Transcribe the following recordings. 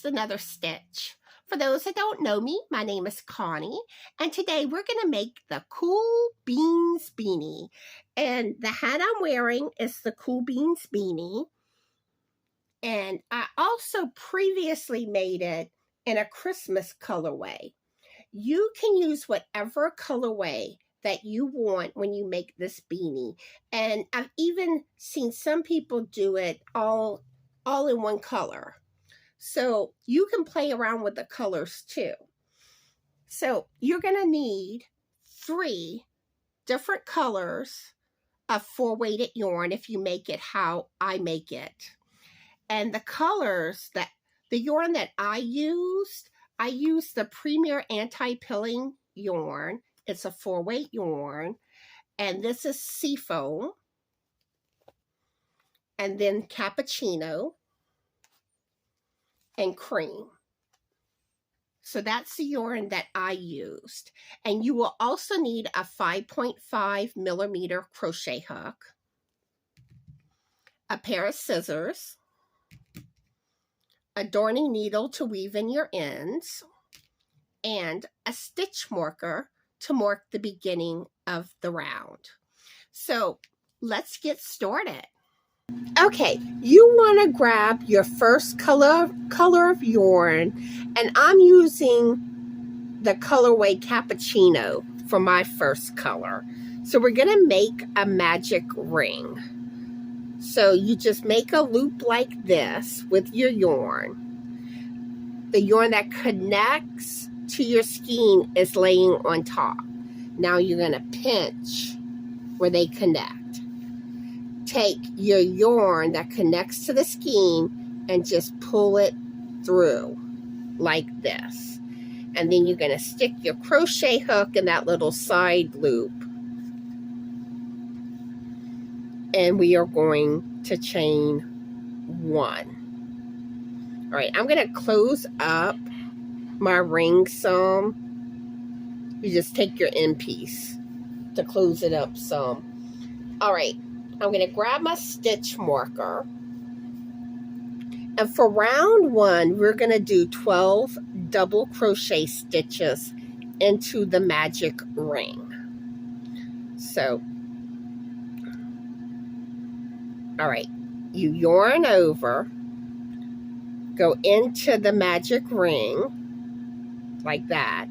just another stitch. For those that don't know me, my name is Connie, and today we're going to make the Cool Beans Beanie. And the hat I'm wearing is the Cool Beans Beanie. And I also previously made it in a Christmas colorway. You can use whatever colorway that you want when you make this beanie. And I've even seen some people do it all in one color. So you can play around with the colors too. So you're going to need 3 different colors of 4-weighted yarn if you make it how I make it. And the colors that the yarn that I used the Premier Anti-Pilling yarn. It's a 4-weight yarn. And this is Seafoam. And then Cappuccino and Cream. So that's the yarn that I used. And you will also need a 5.5 millimeter crochet hook, a pair of scissors, a darning needle to weave in your ends, and a stitch marker to mark the beginning of the round. So let's get started. Okay, you want to grab your first color of yarn, and I'm using the colorway Cappuccino for my first color. So we're going to make a magic ring. So you just make a loop like this with your yarn. The yarn that connects to your skein is laying on top. Now you're going to pinch where they connect. Take your yarn that connects to the skein and just pull it through like this. And then you're going to stick your crochet hook in that little side loop. And we are going to chain 1. All right, I'm going to close up my ring some. You just take your end piece to close it up some. All right. I'm going to grab my stitch marker, and for round 1 we're going to do 12 double crochet stitches into the magic ring. So all right, you yarn over, go into the magic ring like that,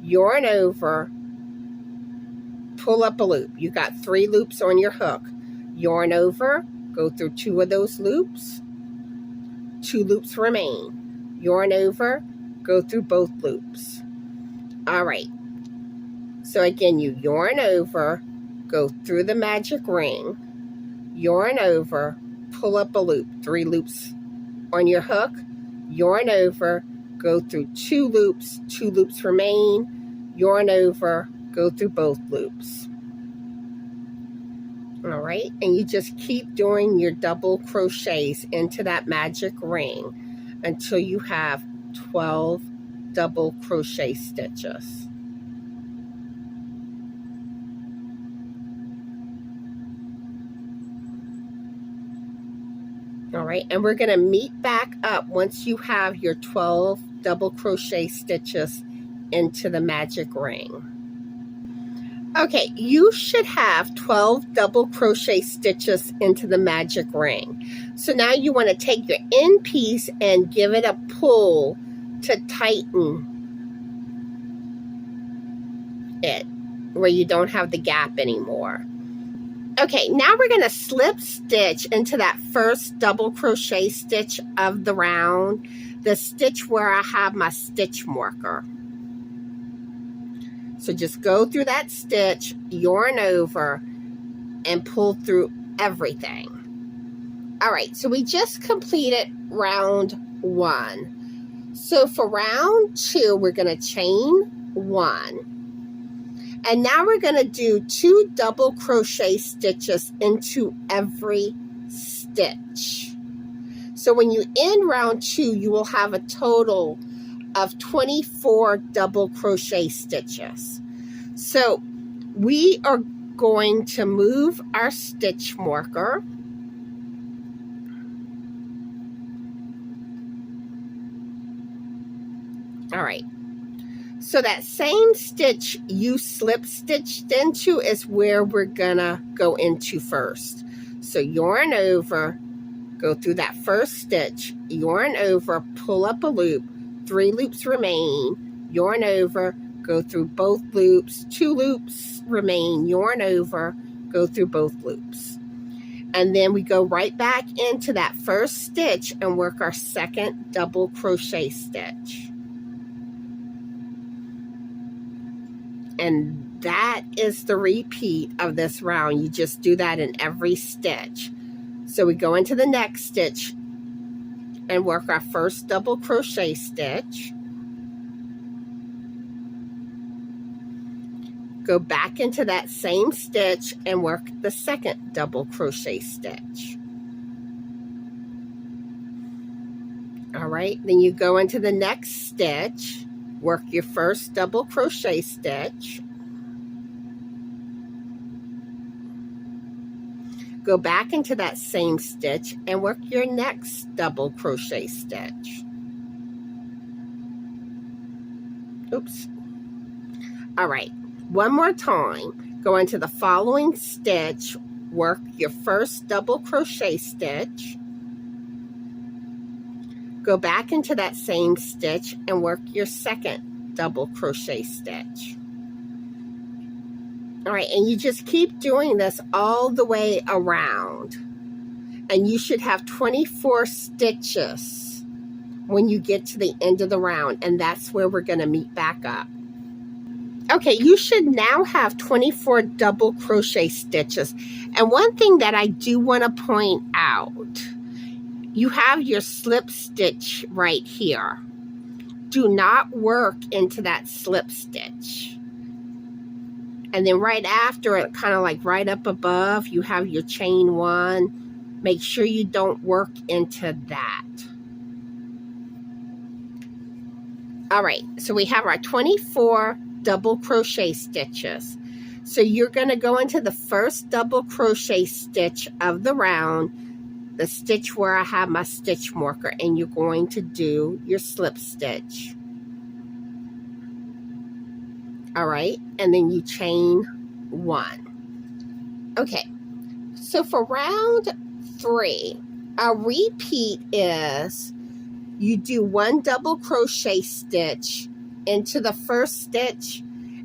yarn over, pull up a loop. You got 3 loops on your hook. Yarn over, go through 2 of those loops, 2 loops remain. Yarn over, go through both loops. All right, so again, you yarn over, go through the magic ring, yarn over, pull up a loop, 3 loops on your hook, yarn over, go through 2 loops, 2 loops remain, yarn over, go through both loops. All right, and you just keep doing your double crochets into that magic ring until you have 12 double crochet stitches. All right, and we're going to meet back up once you have your 12 double crochet stitches into the magic ring. Okay, you should have 12 double crochet stitches into the magic ring. So now you want to take your end piece and give it a pull to tighten it where you don't have the gap anymore. Okay, now we're going to slip stitch into that first double crochet stitch of the round, the stitch where I have my stitch marker. So just go through that stitch, yarn over, and pull through everything. All right, so we just completed round 1. So for round 2, we're going to chain 1. And now we're going to do 2 double crochet stitches into every stitch. So when you end round 2, you will have a total of 24 double crochet stitches. So we are going to move our stitch marker All right. So that same stitch you slip stitched into is where we're gonna go into first. So yarn over, go through that first stitch, yarn over, pull up a loop, 3 loops remain, yarn over, go through both loops, 2 loops remain, yarn over, go through both loops. And then we go right back into that first stitch and work our second double crochet stitch. And that is the repeat of this round. You just do that in every stitch. So we go into the next stitch and work our first double crochet stitch. Go back into that same stitch and work the second double crochet stitch. All right, then you go into the next stitch, work your first double crochet stitch. Go back into that same stitch and work your next double crochet stitch. Oops. All right, one more time. Go into the following stitch, work your first double crochet stitch. Go back into that same stitch and work your second double crochet stitch. All right, and you just keep doing this all the way around. And you should have 24 stitches when you get to the end of the round, and that's where we're going to meet back up. Okay, you should now have 24 double crochet stitches. And one thing that I do want to point out, you have your slip stitch right here. Do not work into that slip stitch. And then right after it, kind of like right up above, you have your chain 1. Make sure you don't work into that. All right, so we have our 24 double crochet stitches. So you're going to go into the first double crochet stitch of the round, the stitch where I have my stitch marker, and you're going to do your slip stitch. All right, and then you chain 1. Okay, so for round 3, our repeat is you do 1 double crochet stitch into the first stitch,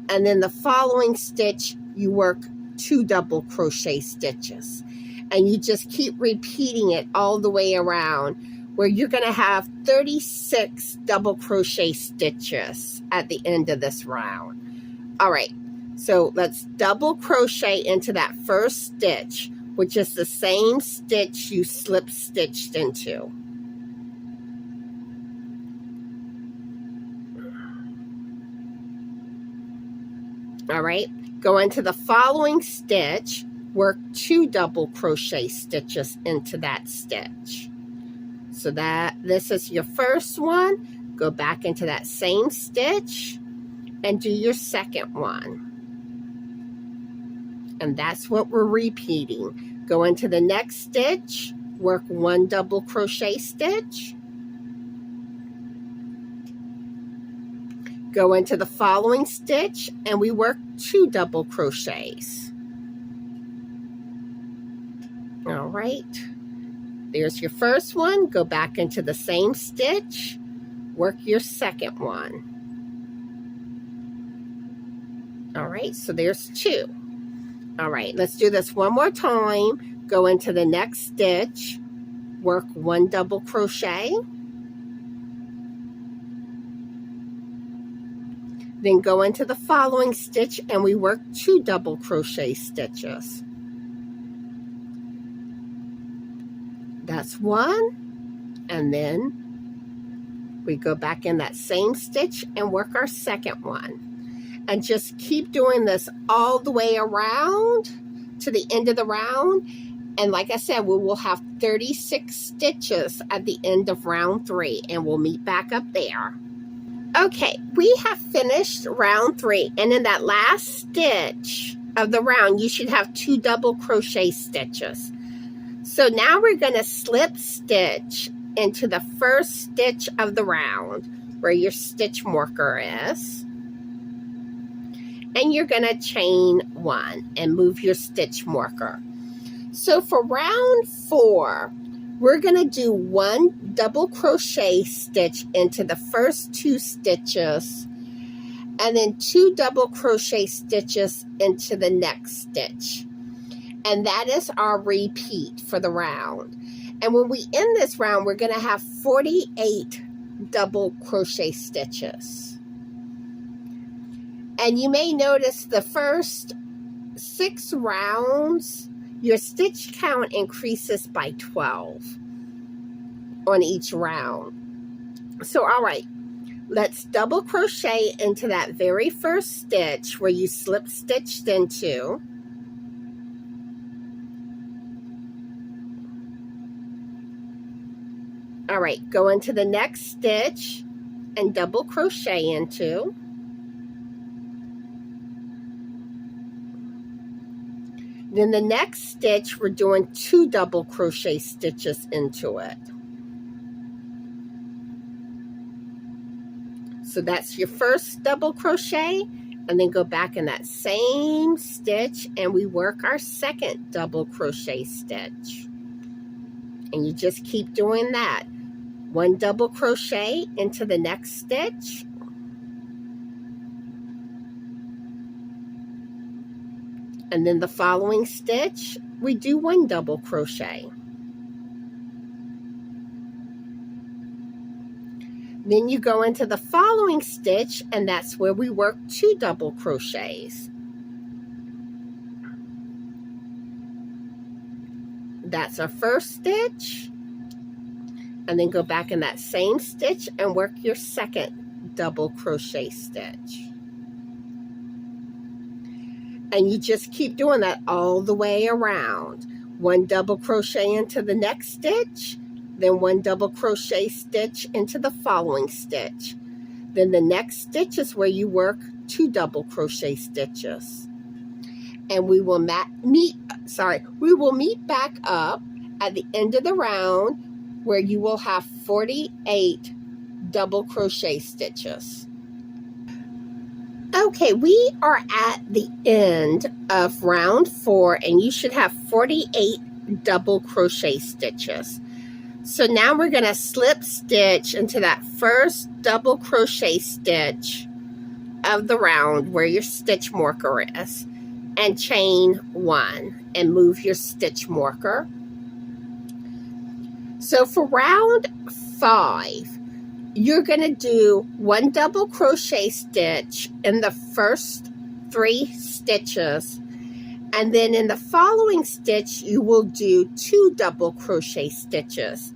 and then the following stitch you work 2 double crochet stitches, and you just keep repeating it all the way around, where you're going to have 36 double crochet stitches at the end of this round. All right, so let's double crochet into that first stitch, which is the same stitch you slip stitched into. All right, go into the following stitch, work 2 double crochet stitches into that stitch. So this is your first one. Go back into that same stitch and do your second one. And that's what we're repeating. Go into the next stitch, work 1 double crochet stitch. Go into the following stitch and we work 2 double crochets. All right, there's your first one. Go back into the same stitch, work your second one. All right, so there's 2. All right, let's do this one more time. Go into the next stitch, work 1 double crochet. Then go into the following stitch and we work 2 double crochet stitches. That's 1, and then we go back in that same stitch and work our second one. And just keep doing this all the way around to the end of the round. And like I said, we will have 36 stitches at the end of round 3, and we'll meet back up there. Okay, we have finished round 3, and in that last stitch of the round, you should have 2 double crochet stitches. So now we're going to slip stitch into the first stitch of the round where your stitch marker is. And you're going to chain 1 and move your stitch marker. So for round 4, we're going to do 1 double crochet stitch into the first 2 stitches, and then 2 double crochet stitches into the next stitch. And that is our repeat for the round. And when we end this round, we're going to have 48 double crochet stitches. And you may notice the first 6 rounds, your stitch count increases by 12 on each round. So, all right, let's double crochet into that very first stitch where you slip stitched into. All right, go into the next stitch and double crochet into. Then the next stitch, we're doing 2 double crochet stitches into it. So that's your first double crochet, and then go back in that same stitch and we work our second double crochet stitch. And you just keep doing that. 1 double crochet into the next stitch. And then the following stitch, we do 1 double crochet. Then you go into the following stitch, and that's where we work 2 double crochets. That's our first stitch. And then go back in that same stitch and work your second double crochet stitch. And you just keep doing that all the way around. 1 double crochet into the next stitch, then 1 double crochet stitch into the following stitch. Then the next stitch is where you work 2 double crochet stitches. And we will meet back up at the end of the round where you will have 48 double crochet stitches. Okay, we are at the end of round 4, and you should have 48 double crochet stitches. So now we're going to slip stitch into that first double crochet stitch of the round where your stitch marker is, and chain 1 and move your stitch marker. So for round 5, you're going to do 1 double crochet stitch in the first 3 stitches, and then in the following stitch you will do 2 double crochet stitches,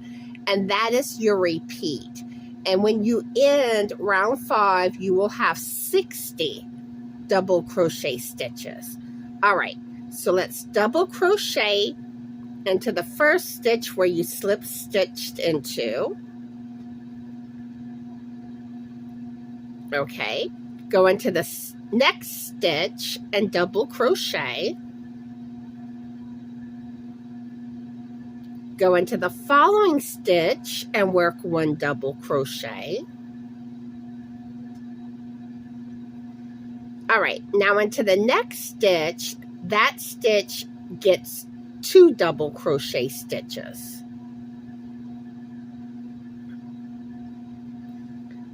and that is your repeat. And when you end round 5, you will have 60 double crochet stitches. All right, so let's double crochet into the first stitch where you slip stitched into. Okay, go into the next stitch and double crochet. Go into the following stitch and work 1 double crochet. All right, now into the next stitch. That stitch gets 2 double crochet stitches.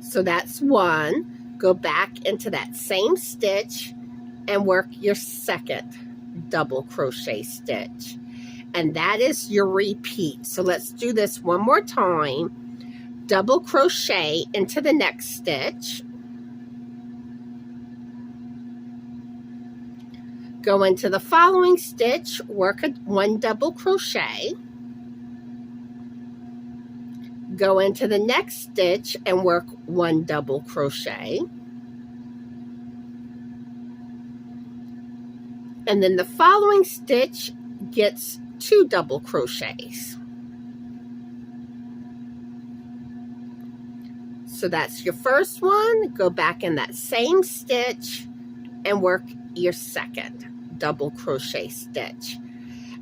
So that's 1. Go back into that same stitch and work your second double crochet stitch. And that is your repeat. So let's do this one more time. Double crochet into the next stitch. Go into the following stitch, work 1 double crochet. Go into the next stitch and work 1 double crochet. And then the following stitch gets 2 double crochets. So that's your first one. Go back in that same stitch and work your second double crochet stitch.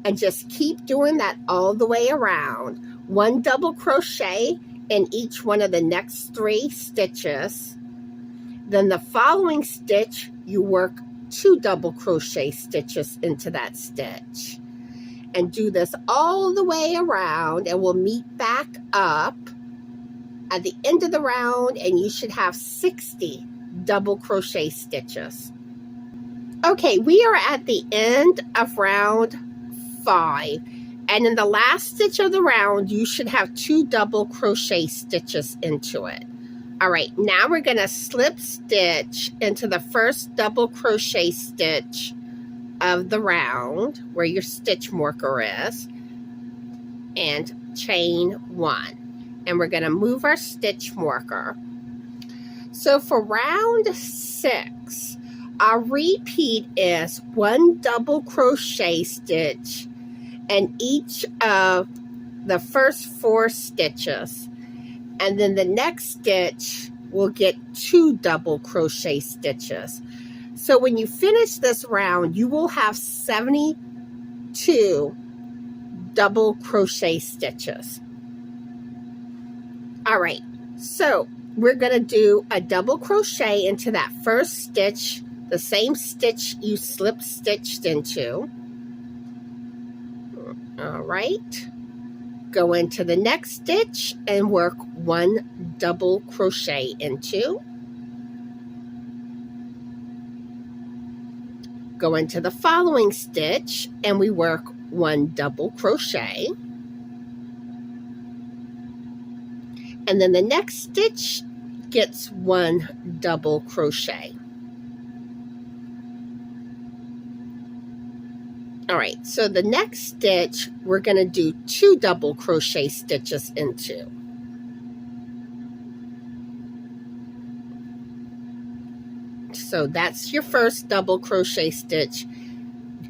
And just keep doing that all the way around. 1 double crochet in each one of the next 3 stitches. Then the following stitch, you work 2 double crochet stitches into that stitch. And do this all the way around, and we'll meet back up at the end of the round, and you should have 60 double crochet stitches. Okay, we are at the end of round 5, and in the last stitch of the round, you should have 2 double crochet stitches into it. All right, now we're going to slip stitch into the first double crochet stitch of the round where your stitch marker is, and chain 1. And we're going to move our stitch marker. So for round 6, our repeat is 1 double crochet stitch in each of the first 4 stitches. And then the next stitch will get 2 double crochet stitches. So when you finish this round, you will have 72 double crochet stitches. All right, so we're going to do a double crochet into that first stitch, the same stitch you slip stitched into. All right, go into the next stitch and work 1 double crochet into. Go into the following stitch and we work 1 double crochet. And then the next stitch gets 1 double crochet. All right, so the next stitch we're going to do 2 double crochet stitches into. So that's your first double crochet stitch.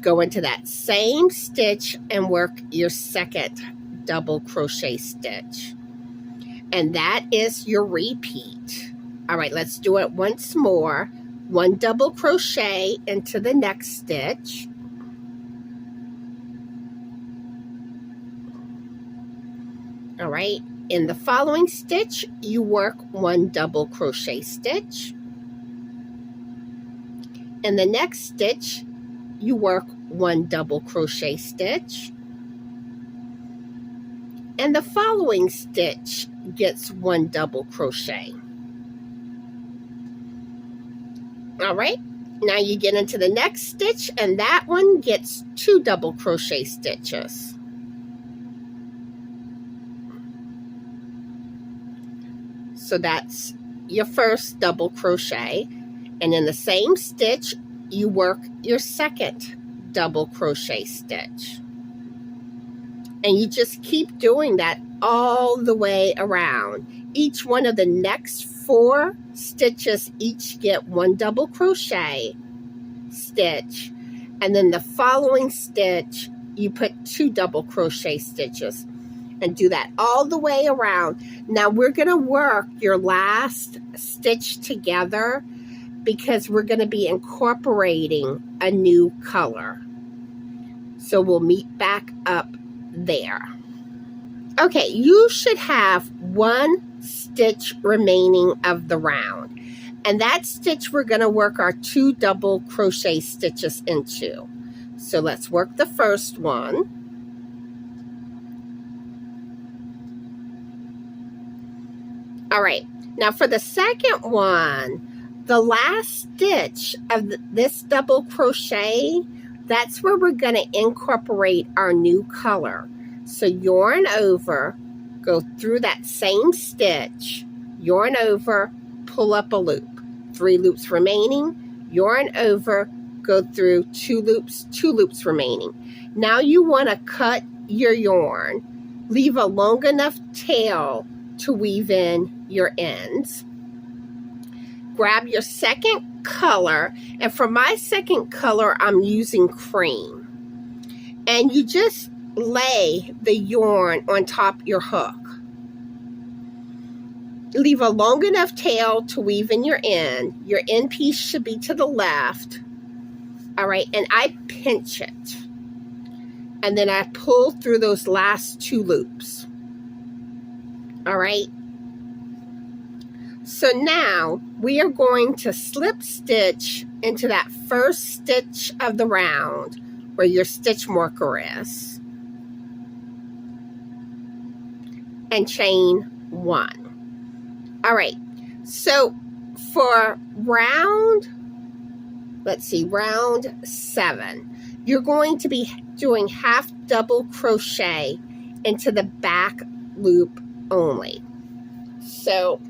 Go into that same stitch and work your second double crochet stitch. And that is your repeat. All right, let's do it once more. 1 double crochet into the next stitch. All right, in the following stitch, you work 1 double crochet stitch. In the next stitch, you work 1 double crochet stitch. And the following stitch gets 1 double crochet. All right, now you get into the next stitch, and that one gets 2 double crochet stitches. So that's your first double crochet. And in the same stitch, you work your second double crochet stitch. And you just keep doing that all the way around. Each one of the next 4 stitches each get 1 double crochet stitch. And then the following stitch, you put 2 double crochet stitches. And do that all the way around. Now we're going to work your last stitch together because we're going to be incorporating a new color. So we'll meet back up there. Okay, you should have 1 stitch remaining of the round. And that stitch we're going to work our 2 double crochet stitches into. So let's work the first one. All right, now for the second one, the last stitch of this double crochet, that's where we're going to incorporate our new color. So yarn over, go through that same stitch, yarn over, pull up a loop. 3 loops remaining, yarn over, go through 2 loops remaining. Now you want to cut your yarn, leave a long enough tail to weave in your ends. Grab your second color, and for my second color, I'm using cream. And you just lay the yarn on top of your hook. Leave a long enough tail to weave in your end. Your end piece should be to the left. All right, and I pinch it. And then I pull through those last 2 loops. All right. So now we are going to slip stitch into that first stitch of the round where your stitch marker is, and chain 1. All right, so for round, let's see, round 7, you're going to be doing half double crochet into the back loop only. So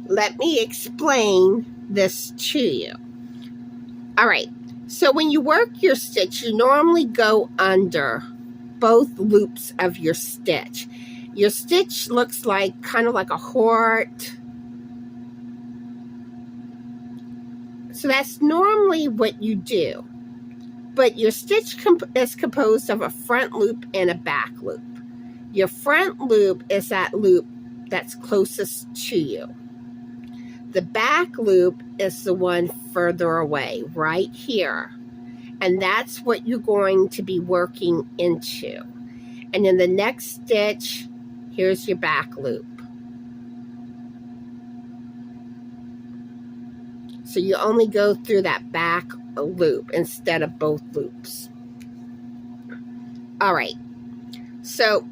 let me explain this to you. All right, so when you work your stitch, you normally go under both loops of your stitch. Your stitch looks like kind of like a heart. So that's normally what you do. But your stitch is composed of a front loop and a back loop. Your front loop is that loop that's closest to you. The back loop is the one further away, right here. And that's what you're going to be working into. And in the next stitch, here's your back loop. So you only go through that back loop instead of both loops. All right, so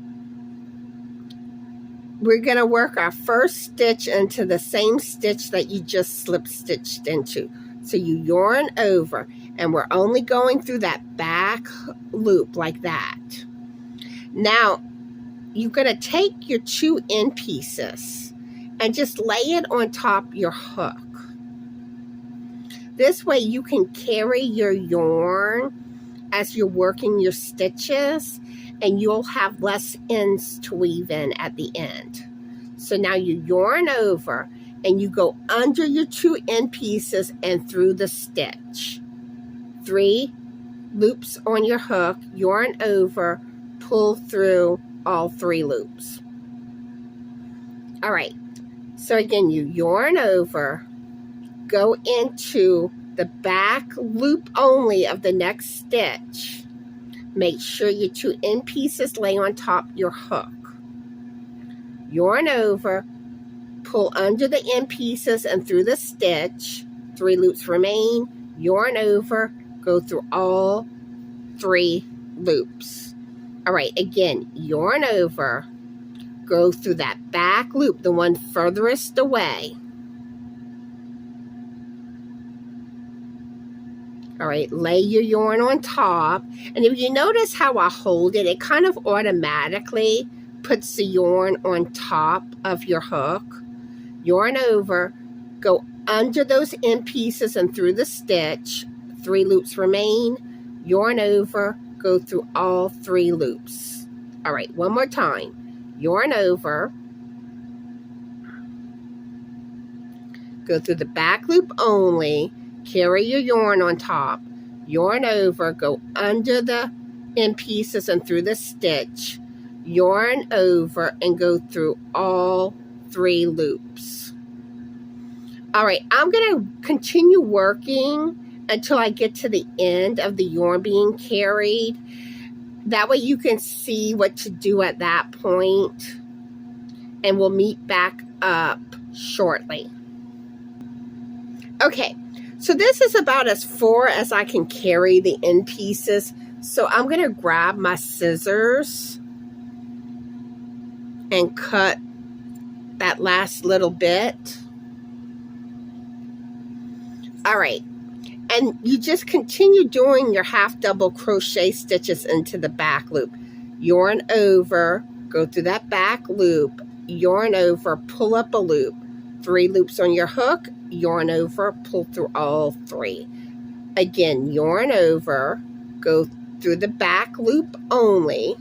we're going to work our first stitch into the same stitch that you just slip stitched into. So you yarn over, and we're only going through that back loop like that. Now, you're going to take your 2 end pieces and just lay it on top your hook. This way you can carry your yarn as you're working your stitches, and you'll have less ends to weave in at the end. So now you yarn over and you go under your 2 end pieces and through the stitch. 3 loops on your hook, yarn over, pull through all 3 loops. All right, so again, you yarn over, go into the back loop only of the next stitch. Make sure your 2 end pieces lay on top your hook. Yarn over, pull under the end pieces and through the stitch. 3 loops remain. Yarn over, go through all 3 loops. All right, again, yarn over, go through that back loop, the one furthest away. All right, lay your yarn on top. And if you notice how I hold it, it kind of automatically puts the yarn on top of your hook. Yarn over, go under those end pieces and through the stitch. 3 loops remain. Yarn over, go through all 3 loops. All right, one more time. Yarn over, go through the back loop only. Carry your yarn on top, yarn over, go under the end pieces and through the stitch, yarn over, and go through all 3 loops. All right, I'm going to continue working until I get to the end of the yarn being carried. That way you can see what to do at that point, and we'll meet back up shortly. Okay. So this is about as far as I can carry the end pieces. So I'm going to grab my scissors and cut that last little bit. All right. And you just continue doing your half double crochet stitches into the back loop. Yarn over, go through that back loop, yarn over, pull up a loop. 3 loops on your hook, yarn over, pull through all 3. Again, yarn over, go through the back loop only,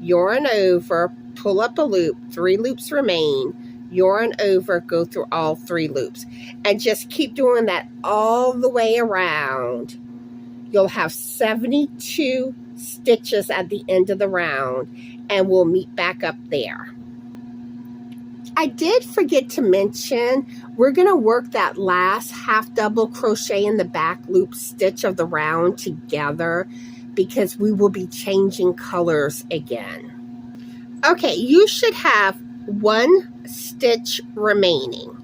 yarn over, pull up a loop, 3 loops remain, yarn over, go through all 3 loops. And just keep doing that all the way around. You'll have 72 stitches at the end of the round, and we'll meet back up there. I did forget to mention, we're going to work that last half double crochet in the back loop stitch of the round together because we will be changing colors again. Okay, you should have 1 stitch remaining.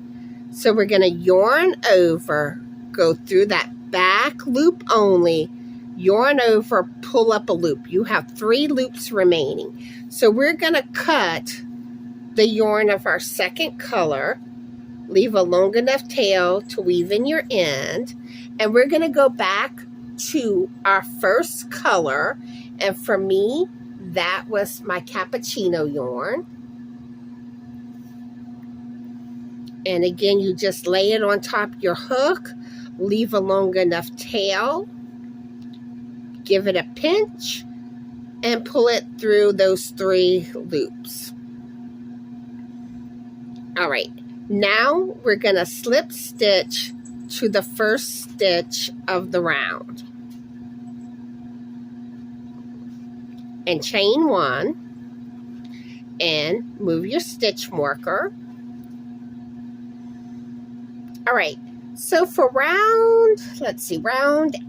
So we're going to yarn over, go through that back loop only, yarn over, pull up a loop. You have 3 loops remaining. So we're going to cut the yarn of our second color, leave a long enough tail to weave in your end, and we're going to go back to our first color, and for me that was my cappuccino yarn. And again, you just lay it on top of your hook, leave a long enough tail, give it a pinch, and pull it through those 3 loops. All right, now we're going to slip stitch to the first stitch of the round. And chain 1, and move your stitch marker. All right, so for round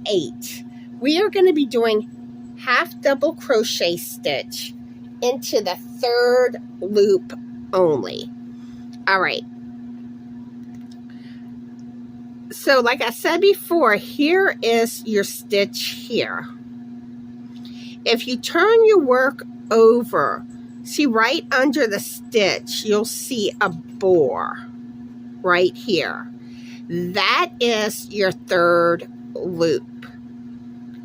8, we are going to be doing half double crochet stitch into the 3rd loop only. All right. So like I said before, here is your stitch here. If you turn your work over, see right under the stitch, you'll see a bore right here. That is your 3rd loop.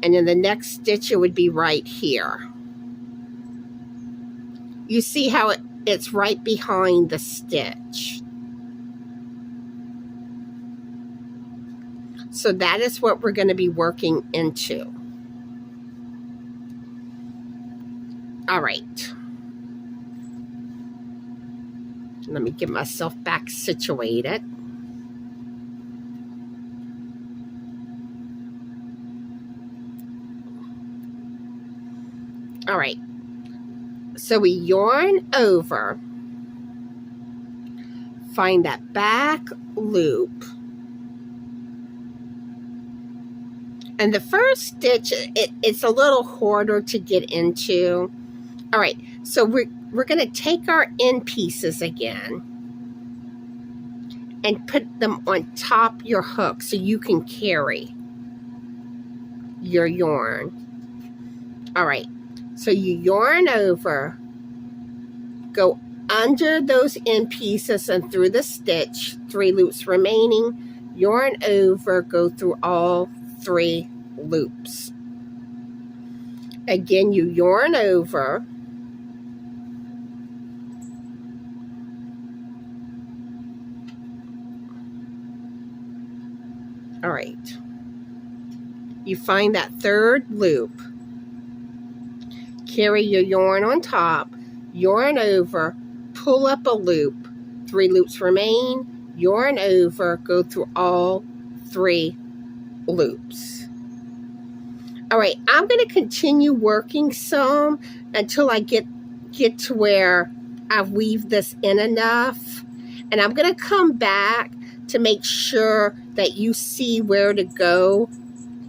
And in the next stitch, it would be right here. You see how it's right behind the stitch. So that is what we're going to be working into. All right. Let me get myself back situated. All right, so we yarn over, find that back loop, and the first stitch, it's a little harder to get into. All right, so we're going to take our end pieces again and put them on top of your hook so you can carry your yarn. All right. So you yarn over, go under those end pieces and through the stitch, 3 loops remaining, yarn over, go through all 3 loops. Again, you yarn over, all right, you find that 3rd loop, carry your yarn on top, yarn over, pull up a loop, 3 loops remain, yarn over, go through all 3 loops. All right, I'm going to continue working some until I get to where I've weaved this in enough, and I'm going to come back to make sure that you see where to go,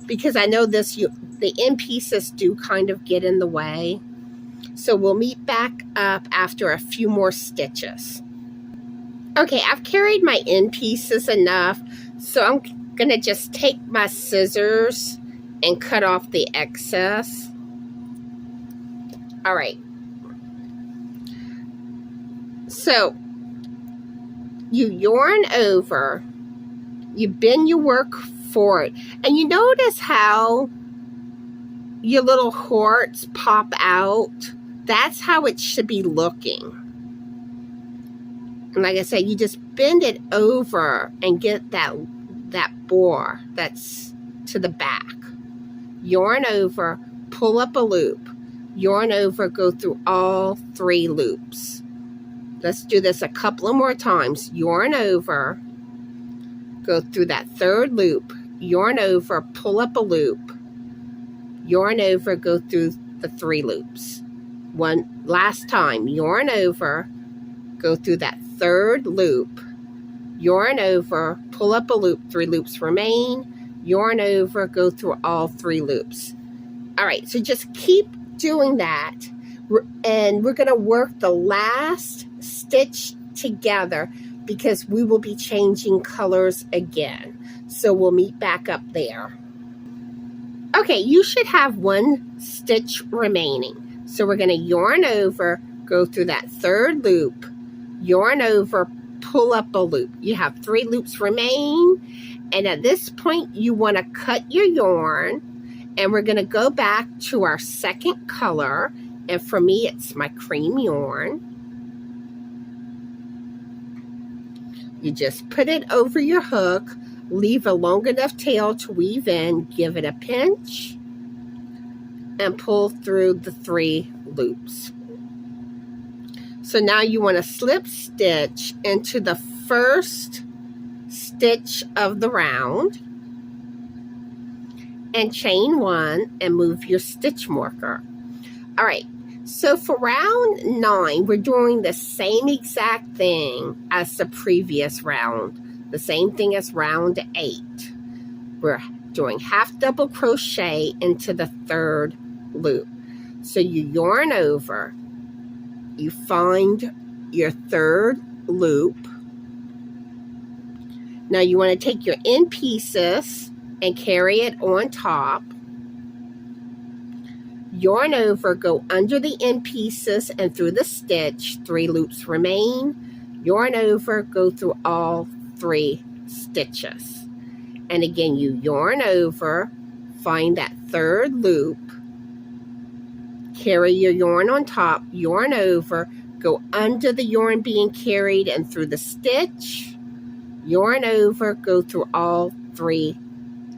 because I know the end pieces do kind of get in the way. So we'll meet back up after a few more stitches. Okay, I've carried my end pieces enough, so I'm gonna just take my scissors and cut off the excess. All right. So you yarn over, you bend your work forward, and you notice how your little hearts pop out. That's how it should be looking. And like I said, you just bend it over and get that bore that's to the back. Yarn over, pull up a loop, yarn over, go through all 3 loops. Let's do this a couple of more times. Yarn over, go through that 3rd loop, yarn over, pull up a loop, yarn over, go through the 3 loops. One last time, yarn over, go through that 3rd loop, yarn over, pull up a loop, 3 loops remain, yarn over, go through all 3 loops. All right, so just keep doing that, and we're going to work the last stitch together because we will be changing colors again. So we'll meet back up there. Okay, you should have one stitch remaining. So we're going to yarn over, go through that third loop, yarn over, pull up a loop. You have 3 loops remain, and at this point you want to cut your yarn, and we're going to go back to our second color, and for me it's my cream yarn. You just put it over your hook, leave a long enough tail to weave in, give it a pinch, and pull through the 3 loops. So now you want to slip stitch into the first stitch of the round and chain 1 and move your stitch marker. All right, so for round 9, we're doing the same exact thing as the previous round, the same thing as round 8. We're doing half double crochet into the 3rd loop. So you yarn over, you find your 3rd loop. Now you want to take your end pieces and carry it on top. Yarn over, go under the end pieces and through the stitch, 3 loops remain. Yarn over, go through all 3 stitches. And again, you yarn over, find that 3rd loop, carry your yarn on top, yarn over, go under the yarn being carried and through the stitch, yarn over, go through all 3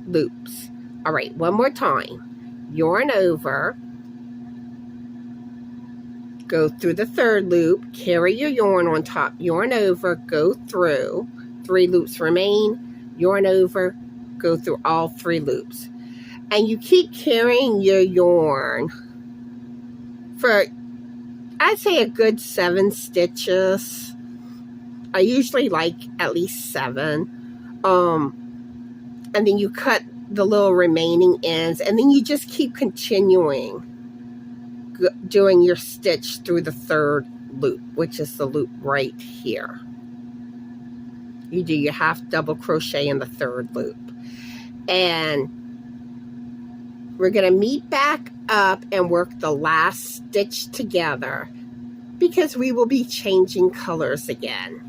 loops. All right, one more time. Yarn over, go through the 3rd loop, carry your yarn on top, yarn over, go through, 3 loops remain, yarn over, go through all 3 loops. And you keep carrying your yarn for, I'd say, a good 7 stitches. I usually like at least 7. And then you cut the little remaining ends, and then you just keep continuing doing your stitch through the 3rd loop, which is the loop right here. You do your half double crochet in the 3rd loop. And we're going to meet back up and work the last stitch together because we will be changing colors again.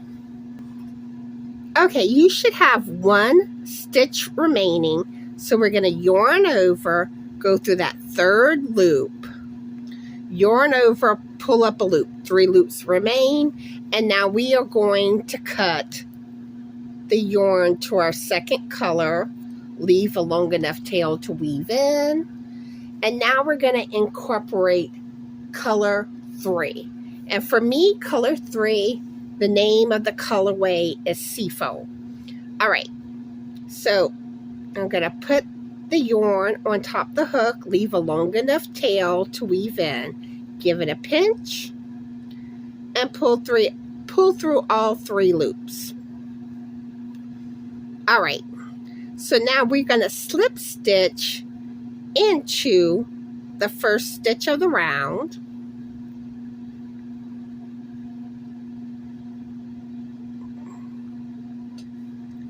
Okay, you should have 1 stitch remaining. So we're going to yarn over, go through that 3rd loop, yarn over, pull up a loop, 3 loops remain, and now we are going to cut the yarn to our second color, leave a long enough tail to weave in, and now we're going to incorporate color 3. And for me, color 3, the name of the colorway is Seafoam. All right, so I'm going to put the yarn on top of the hook, leave a long enough tail to weave in, give it a pinch, and pull through all 3 loops. All right, so now we're going to slip stitch into the first stitch of the round.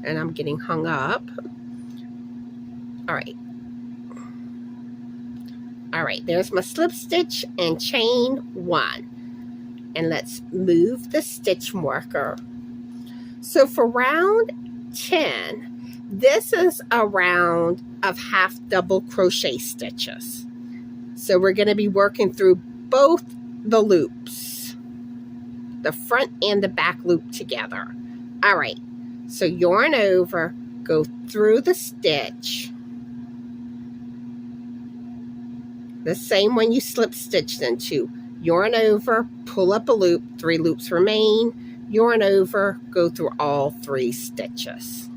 And I'm getting hung up. All right. All right, there's my slip stitch and chain 1. And let's move the stitch marker. So for round 10, this is a round of half double crochet stitches. So we're going to be working through both the loops, the front and the back loop together. All right, so yarn over, go through the stitch, the same one you slip stitched into. Yarn over, pull up a loop, 3 loops remain, yarn over, go through all 3 stitches.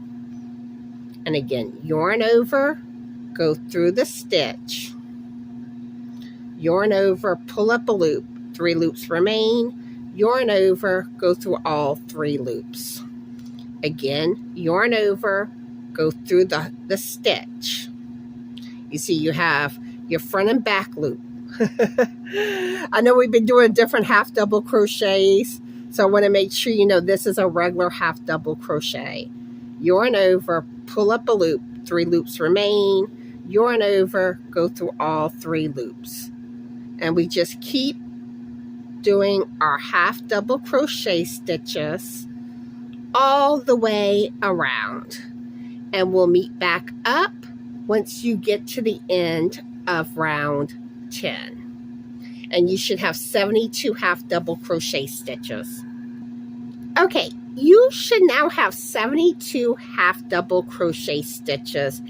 And again, yarn over, go through the stitch, yarn over, pull up a loop, 3 loops remain, yarn over, go through all 3 loops. Again, yarn over, go through the stitch. You see you have your front and back loop. I know we've been doing different half double crochets, So I want to make sure you know this is a regular half double crochet. Yarn over, pull up a loop, 3 loops remain, yarn over, go through all 3 loops. And we just keep doing our half double crochet stitches all the way around. And we'll meet back up once you get to the end of round 10. And you should have 72 half double crochet stitches. Okay, you should now have 72 half double crochet stitches.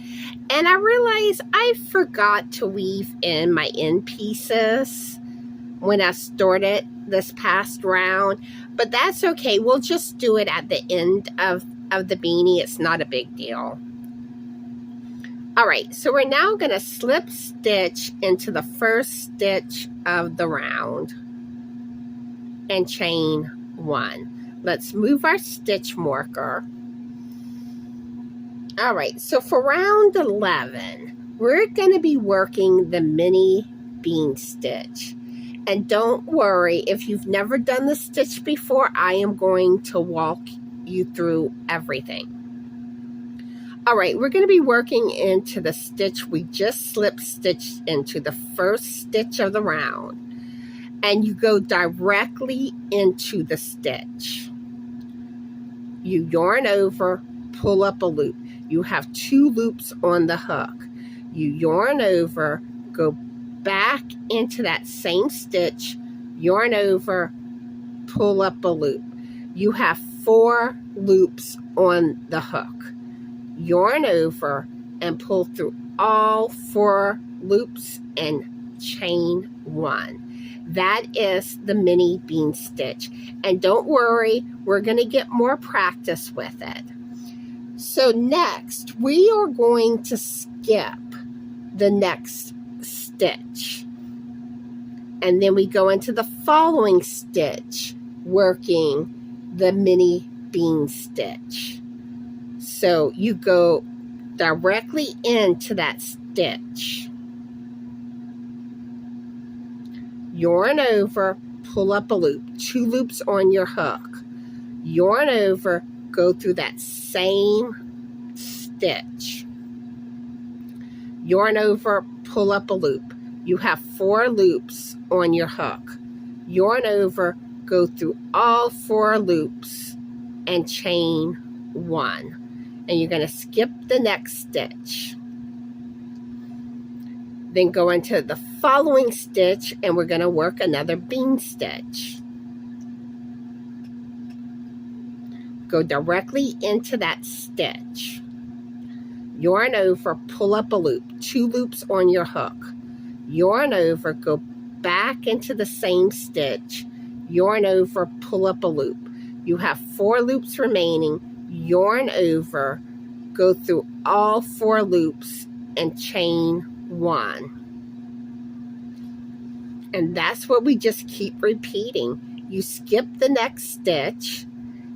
And I realized I forgot to weave in my end pieces when I started this past round, but that's okay. We'll just do it at the end of the beanie. It's not a big deal. All right, so we're now going to slip stitch into the first stitch of the round and chain 1. Let's move our stitch marker. All right, so for round 11, we're going to be working the mini bean stitch. And don't worry, if you've never done the stitch before, I am going to walk you through everything. All right, we're going to be working into the stitch we just slip stitched into, the first stitch of the round. And you go directly into the stitch. You yarn over, pull up a loop. You have 2 loops on the hook. You yarn over, go back into that same stitch, yarn over, pull up a loop. You have 4 loops on the hook. Yarn over and pull through all 4 loops and chain 1. That is the mini bean stitch. And don't worry, we're going to get more practice with it. So next, we are going to skip the next stitch. And then we go into the following stitch, working the mini bean stitch. So you go directly into that stitch. Yarn over, pull up a loop, 2 loops on your hook. Yarn over, go through that same stitch. Yarn over, pull up a loop. You have 4 loops on your hook. Yarn over, go through all 4 loops and chain 1. And you're going to skip the next stitch. Then go into the following stitch and we're going to work another bean stitch. Go directly into that stitch. Yarn over, pull up a loop, 2 loops on your hook. Yarn over, go back into the same stitch. Yarn over, pull up a loop. You have 4 loops remaining. Yarn over, go through all 4 loops and chain 1. And that's what we just keep repeating. You skip the next stitch,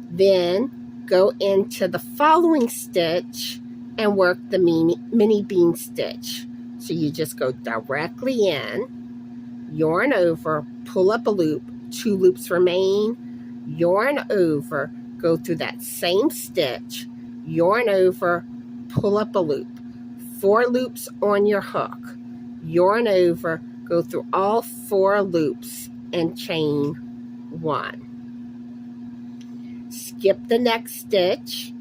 then go into the following stitch and work the mini bean stitch. So you just go directly in, yarn over, pull up a loop, 2 loops remain, yarn over, go through that same stitch, yarn over, pull up a loop, 4 loops on your hook, yarn over, go through all 4 loops and chain 1. Skip the next stitch,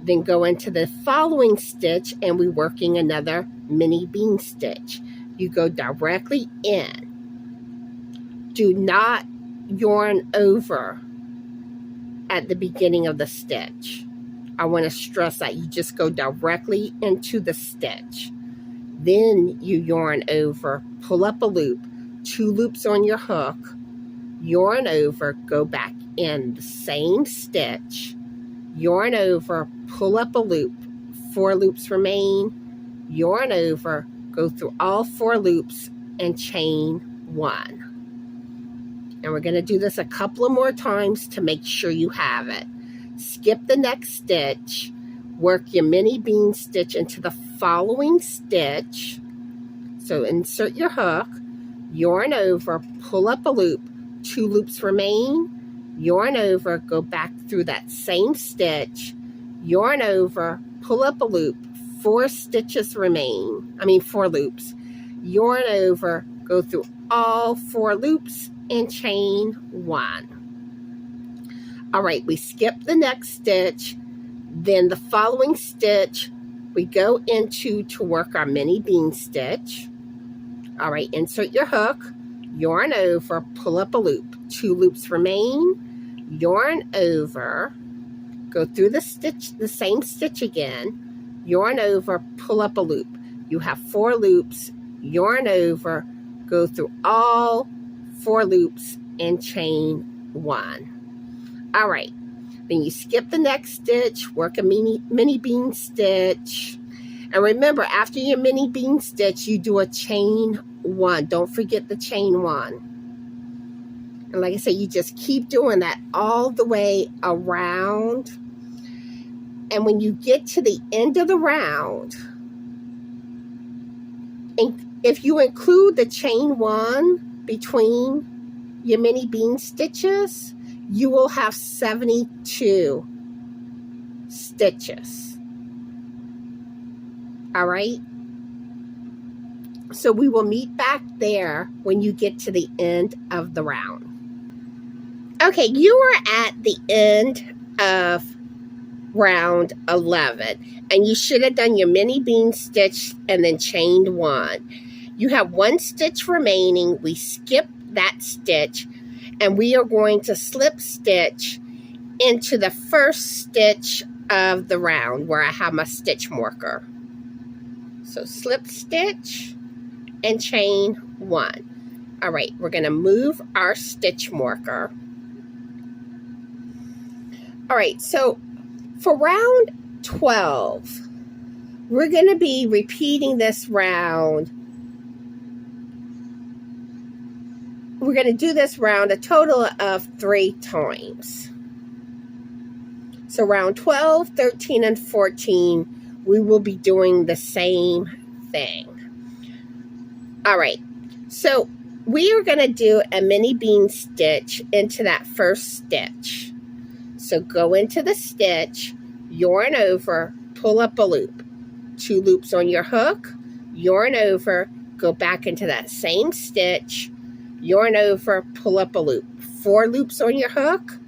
then go into the following stitch and we're working another mini bean stitch. You go directly in. Do not yarn over at the beginning of the stitch. I want to stress that you just go directly into the stitch. Then you yarn over, pull up a loop, 2 loops on your hook, yarn over, go back in the same stitch, yarn over, pull up a loop, 4 loops remain, yarn over, go through all 4 loops and chain 1. And we're going to do this a couple of more times to make sure you have it. Skip the next stitch, work your mini bean stitch into the following stitch. So insert your hook, yarn over, pull up a loop, 2 loops remain, yarn over, go back through that same stitch, yarn over, pull up a loop, 4 stitches remain, 4 loops, yarn over, go through all 4 loops and chain 1. All right, we skip the next stitch, then the following stitch we go into to work our mini bean stitch. All right, insert your hook, yarn over, pull up a loop, 2 loops remain, yarn over, go through the same stitch again, yarn over, pull up a loop. You have 4 loops, yarn over, go through all 4 loops and chain 1. All right, then you skip the next stitch, work a mini bean stitch. And remember, after your mini bean stitch, you do a chain 1. Don't forget the chain 1. And like I said, you just keep doing that all the way around. And when you get to the end of the round, and if you include the chain 1 between your mini bean stitches, you will have 72 stitches. All right? So we will meet back there when you get to the end of the round. Okay, you are at the end of round 11, and you should have done your mini bean stitch and then chained 1. You have 1 stitch remaining. We skip that stitch, and we are going to slip stitch into the first stitch of the round where I have my stitch marker. So slip stitch and chain 1. All right, we're going to move our stitch marker. All right, so for round 12, we're going to be repeating this round. We're going to do this round a total of 3 times. So round 12, 13, and 14, we will be doing the same thing. All right, so we are going to do a mini bean stitch into that first stitch. So go into the stitch, yarn over, pull up a loop, 2 loops on your hook, yarn over, go back into that same stitch, yarn over, pull up a loop, 4 loops on your hook,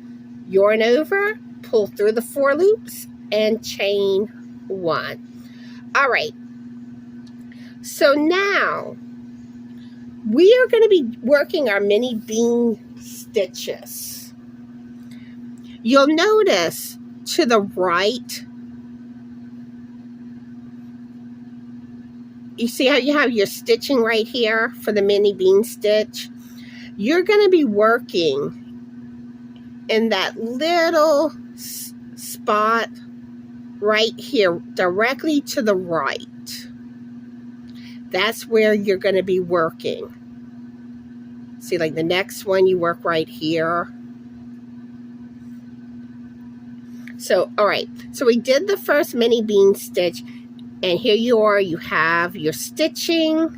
yarn over, pull through the 4 loops, and chain 1. All right, so now we are going to be working our mini bean stitches. You'll notice to the right, you see how you have your stitching right here for the mini bean stitch? You're going to be working in that little spot right here, directly to the right. That's where you're going to be working. See, like the next one, you work right here. So, all right, so we did the first mini bean stitch, and here you are, you have your stitching,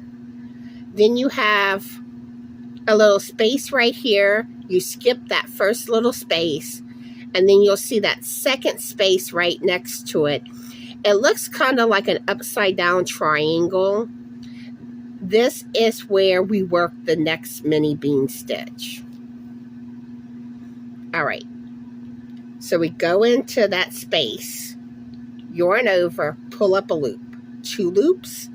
then you have a little space right here, you skip that first little space, and then you'll see that second space right next to it. It looks kind of like an upside down triangle. This is where we work the next mini bean stitch. All right. So we go into that space, yarn over, pull up a loop, 2 loops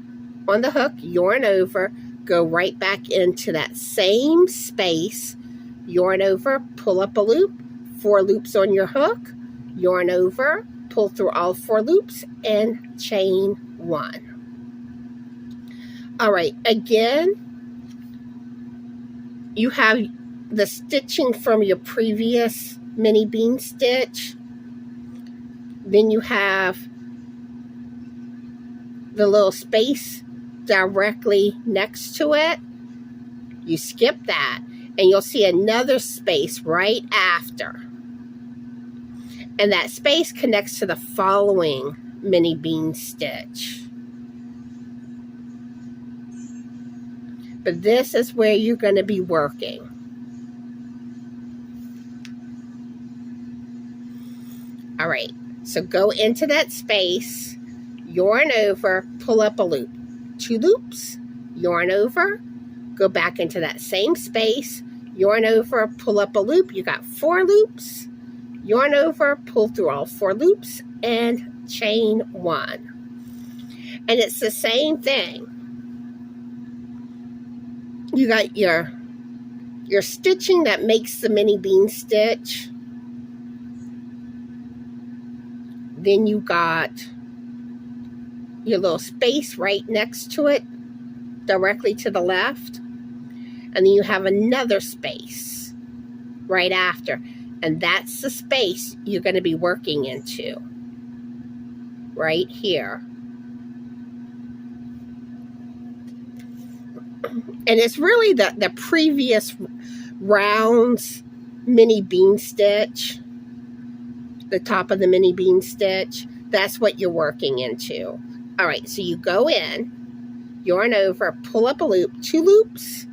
on the hook, yarn over, go right back into that same space, yarn over, pull up a loop, 4 loops on your hook, yarn over, pull through all 4 loops, and chain 1. All right, again, you have the stitching from your previous mini bean stitch, then you have the little space directly next to it. You skip that and you'll see another space right after, and that space connects to the following mini bean stitch. But this is where you're going to be working. All right, so go into that space, yarn over, pull up a loop, 2 loops, yarn over, go back into that same space, yarn over, pull up a loop. You got 4 loops, yarn over, pull through all 4 loops, and chain 1. And it's the same thing. You got your stitching that makes the mini bean stitch. Then you got your little space right next to it, directly to the left. And then you have another space right after. And that's the space you're going to be working into. Right here. And it's really the previous round's mini bean stitch. The top of the mini bean stitch. That's what you're working into. All right, so you go in, yarn over, pull up a loop, 2 loops,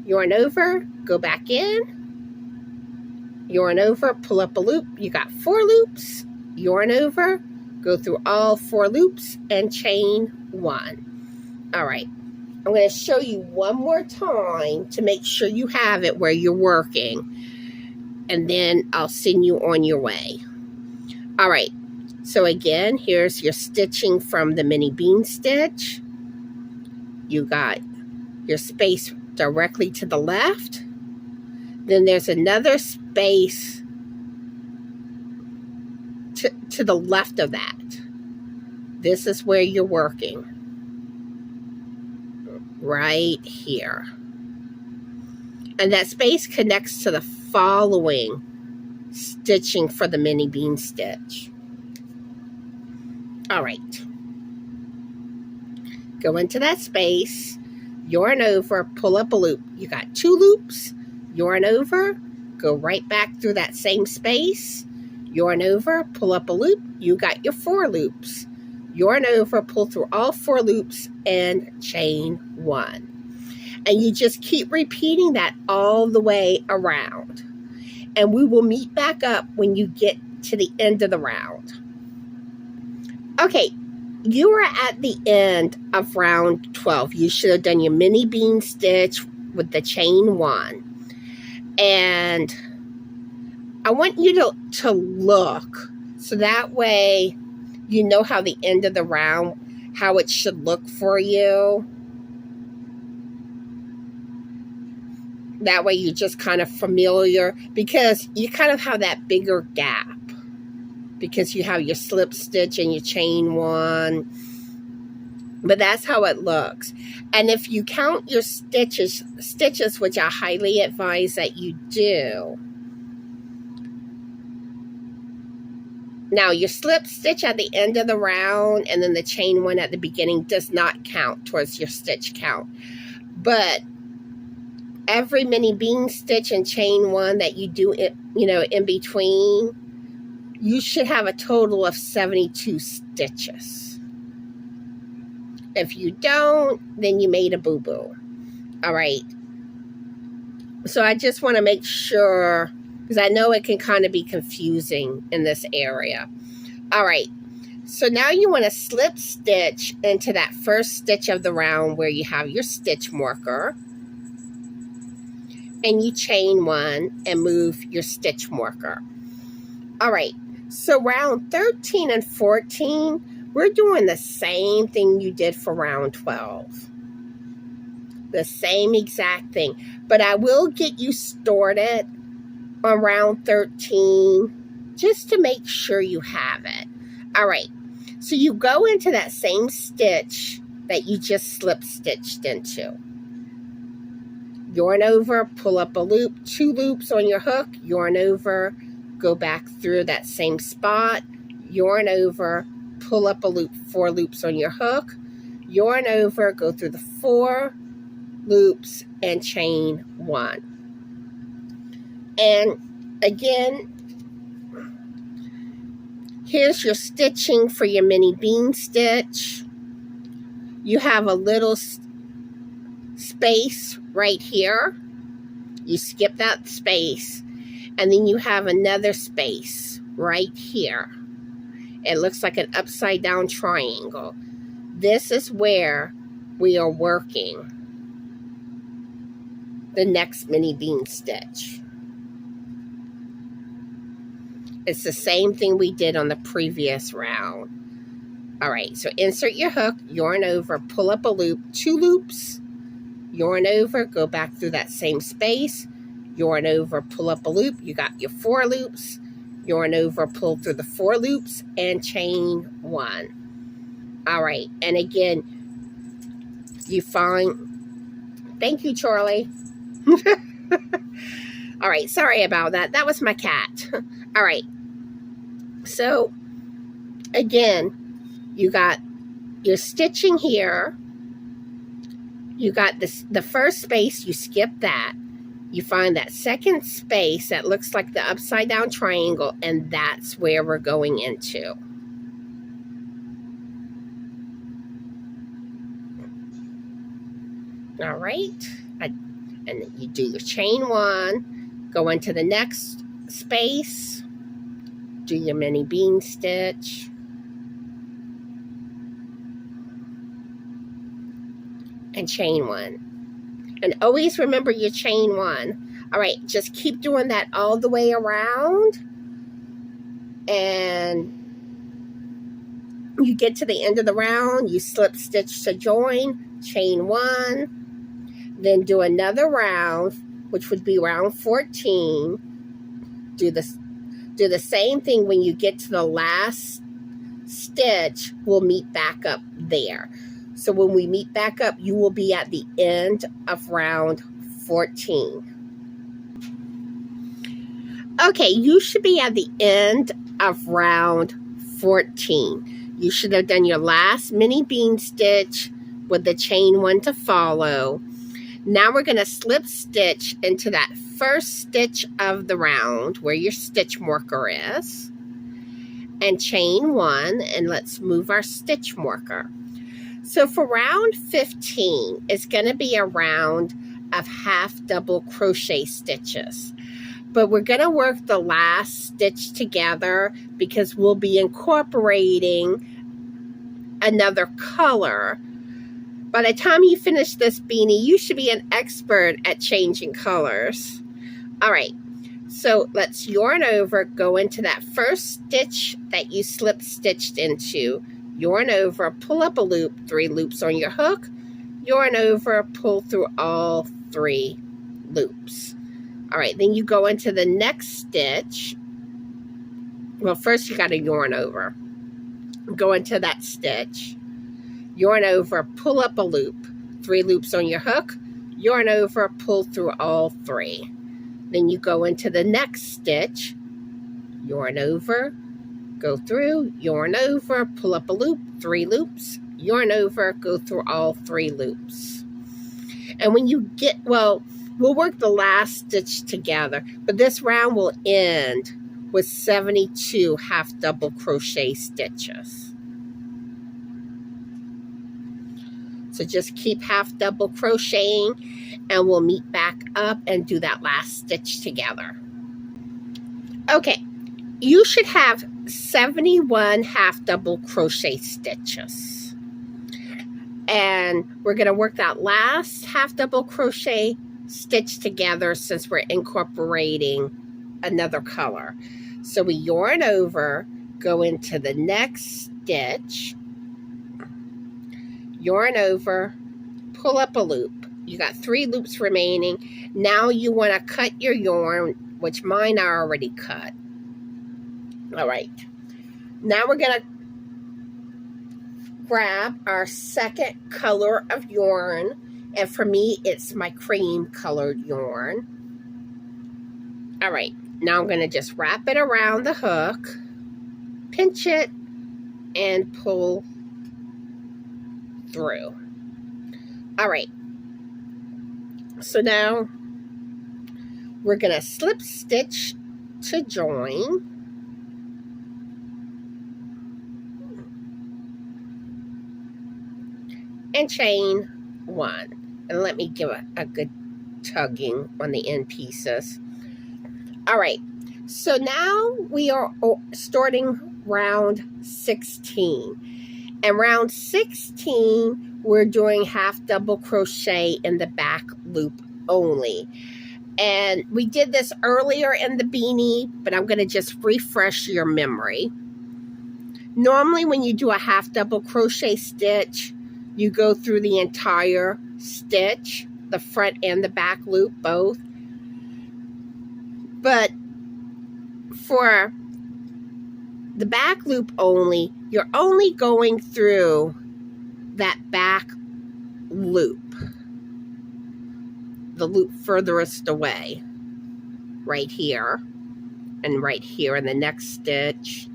yarn over, go back in, yarn over, pull up a loop. You got 4 loops, yarn over, go through all 4 loops and chain 1. All right, I'm going to show you one more time to make sure you have it where you're working, and then I'll send you on your way. All right, so again, here's your stitching from the mini bean stitch. You got your space directly to the left. Then there's another space to the left of that. This is where you're working. Right here. And that space connects to the following stitching for the mini bean stitch. All right. Go into that space, yarn over, pull up a loop. You got 2 loops, yarn over, go right back through that same space, yarn over, pull up a loop. You got your 4 loops. Yarn over, pull through all 4 loops and chain 1. And you just keep repeating that all the way around. And we will meet back up when you get to the end of the round. Okay, you are at the end of round 12. You should have done your mini bean stitch with the chain 1. And I want you to look so that way you know how the end of the round, how it should look for you. That way you're just kind of familiar, because you kind of have that bigger gap because you have your slip stitch and your chain 1. But that's how it looks. And if you count your stitches, which I highly advise that you do. Now, your slip stitch at the end of the round and then the chain 1 at the beginning does not count towards your stitch count. But every mini bean stitch and chain 1 that you do, in between, you should have a total of 72 stitches. If you don't, then you made a boo-boo. All right. So I just want to make sure, because I know it can kind of be confusing in this area. All right. So now you want to slip stitch into that first stitch of the round where you have your stitch marker. And you chain 1 and move your stitch marker. All right. So round 13 and 14, we're doing the same thing you did for round 12. The same exact thing. But I will get you started on round 13 just to make sure you have it. All right. So you go into that same stitch that you just slip stitched into. Yarn over, pull up a loop, 2 loops on your hook, yarn over, go back through that same spot, yarn over, pull up a loop, 4 loops on your hook, yarn over, go through the 4 loops and chain 1. And again, here's your stitching for your mini bean stitch. You have a little space right here. You skip that space, and then you have another space right here. It looks like an upside down triangle. This is where we are working the next mini bean stitch. It's the same thing we did on the previous round. All right, so insert your hook, yarn over, pull up a loop, 2 loops, yarn over, go back through that same space, yarn over, pull up a loop. You got your 4 loops, yarn over, pull through the 4 loops, and chain 1. All right, and again, you find, thank you, Charlie. All right, sorry about that. That was my cat. All right, so again, you got your stitching here. You got this, the first space, you skip that. You find that second space that looks like the upside down triangle, and that's where we're going into. All right, and you do your chain 1, go into the next space, do your mini bean stitch, and chain 1. And always remember your chain 1. All right, just keep doing that all the way around. And you get to the end of the round, you slip stitch to join, chain 1, then do another round, which would be round 14. Do the same thing. When you get to the last stitch, we'll meet back up there. So when we meet back up, you will be at the end of round 14. Okay, you should be at the end of round 14. You should have done your last mini bean stitch with the chain 1 to follow. Now we're going to slip stitch into that first stitch of the round where your stitch marker is, and chain 1, and let's move our stitch marker. So for round 15, it's going to be a round of half double crochet stitches, but we're going to work the last stitch together because we'll be incorporating another color. By the time you finish this beanie, you should be an expert at changing colors. All right, so let's yarn over, go into that first stitch that you slip stitched into, yarn over, pull up a loop, 3 loops on your hook, yarn over, pull through all 3 loops. All right, then you go into the next stitch. Well, first you got to yarn over, go into that stitch, yarn over, pull up a loop, 3 loops on your hook, yarn over, pull through all 3. Then you go into the next stitch, yarn over, go through, yarn over, pull up a loop, 3 loops, yarn over, go through all 3 loops. And when you get, well, we'll work the last stitch together, but this round will end with 72 half double crochet stitches. So just keep half double crocheting, and we'll meet back up and do that last stitch together. Okay, you should have 71 half double crochet stitches. And we're going to work that last half double crochet stitch together since we're incorporating another color. So we yarn over, go into the next stitch, yarn over, pull up a loop. You got 3 loops remaining. Now you want to cut your yarn, which mine are already cut. All right. Now we're going to grab our second color of yarn. And for me, it's my cream colored yarn. All right. Now I'm going to just wrap it around the hook, pinch it, and pull through. All right. So now we're going to slip stitch to join. And chain 1. And let me give a good tugging on the end pieces. All right. So now we are starting round 16. And round 16, we're doing half double crochet in the back loop only. And we did this earlier in the beanie, but I'm going to just refresh your memory. Normally when you do a half double crochet stitch, you go through the entire stitch, the front and the back loop both. But for the back loop only, you're only going through that back loop, the loop furthest away, right here and right here in the next stitch,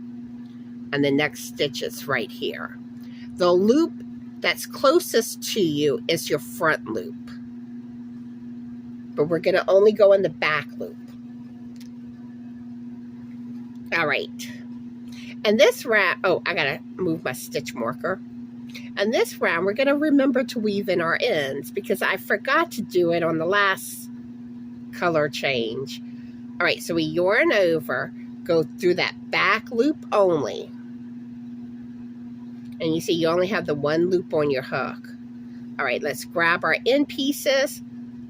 and the next stitch is right here. The loop that's closest to you is your front loop, but we're going to only go in the back loop. All right. And this round, oh, I got to move my stitch marker. And this round, we're going to remember to weave in our ends because I forgot to do it on the last color change. All right, so we yarn over, go through that back loop only. And you see you only have the one loop on your hook. All right, let's grab our end pieces,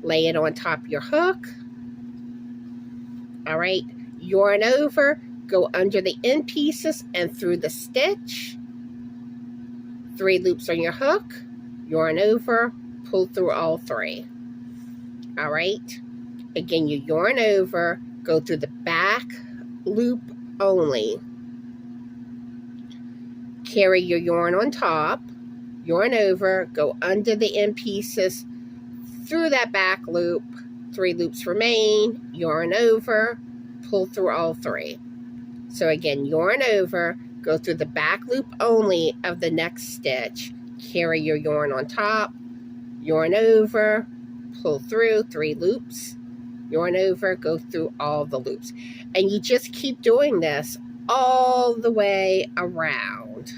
lay it on top of your hook. All right, yarn over, go under the end pieces and through the stitch. 3 loops on your hook, yarn over, pull through all 3. All right, again, you yarn over, go through the back loop only. Carry your yarn on top, yarn over, go under the end pieces, through that back loop, 3 loops remain, yarn over, pull through all 3. So again, yarn over, go through the back loop only of the next stitch, carry your yarn on top, yarn over, pull through 3 loops, yarn over, go through all the loops. And you just keep doing this all the way around.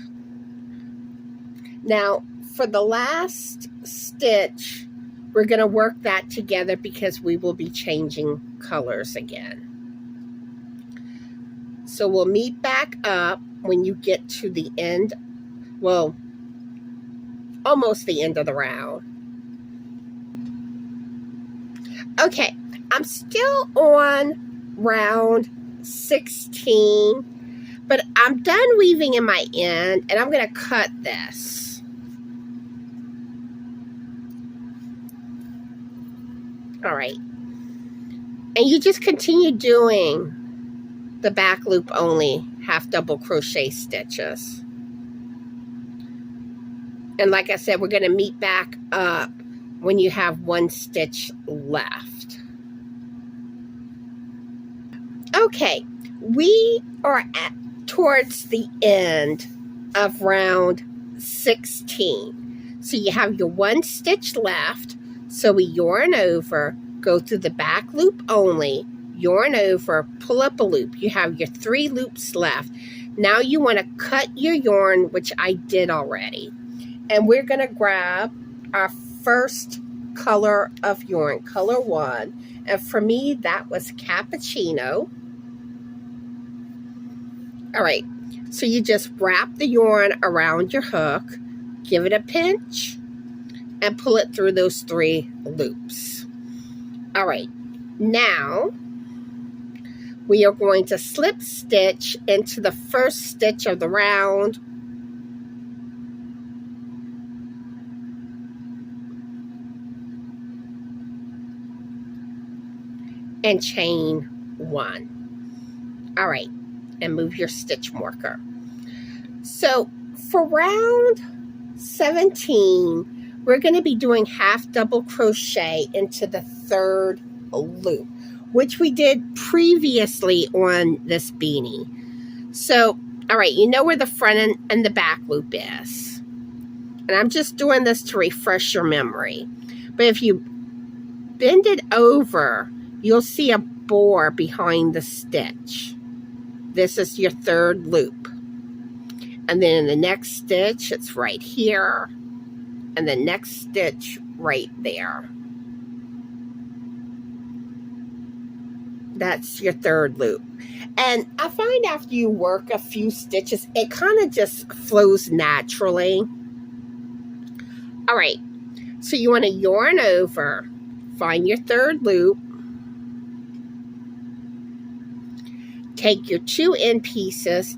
Now, for the last stitch, we're going to work that together because we will be changing colors again. So we'll meet back up when you get to the end, well, almost the end of the round. Okay, I'm still on round 16, but I'm done weaving in my end, and I'm going to cut this. All right. And you just continue doing the back loop only half double crochet stitches. And like I said, we're going to meet back up when you have 1 stitch left. Okay, we are towards the end of round 16. So you have your 1 stitch left. So we yarn over, go through the back loop only, yarn over, pull up a loop. You have your 3 loops left. Now you want to cut your yarn, which I did already. And we're going to grab our first color of yarn, color 1. And for me, that was Cappuccino. All right, so you just wrap the yarn around your hook, give it a pinch, and pull it through those 3 loops. All right, now we are going to slip stitch into the first stitch of the round. And chain 1. All right, and move your stitch marker. So for round 17, we're going to be doing half double crochet into the 3rd loop, which we did previously on this beanie. So, all right, you know where the front and the back loop is. And I'm just doing this to refresh your memory. But if you bend it over, you'll see a bore behind the stitch. This is your 3rd loop. And then in the next stitch, it's right here. And the next stitch right there. That's your third loop. And I find after you work a few stitches, it kind of just flows naturally. All right, so you want to yarn over, find your third loop, take your 2 end pieces,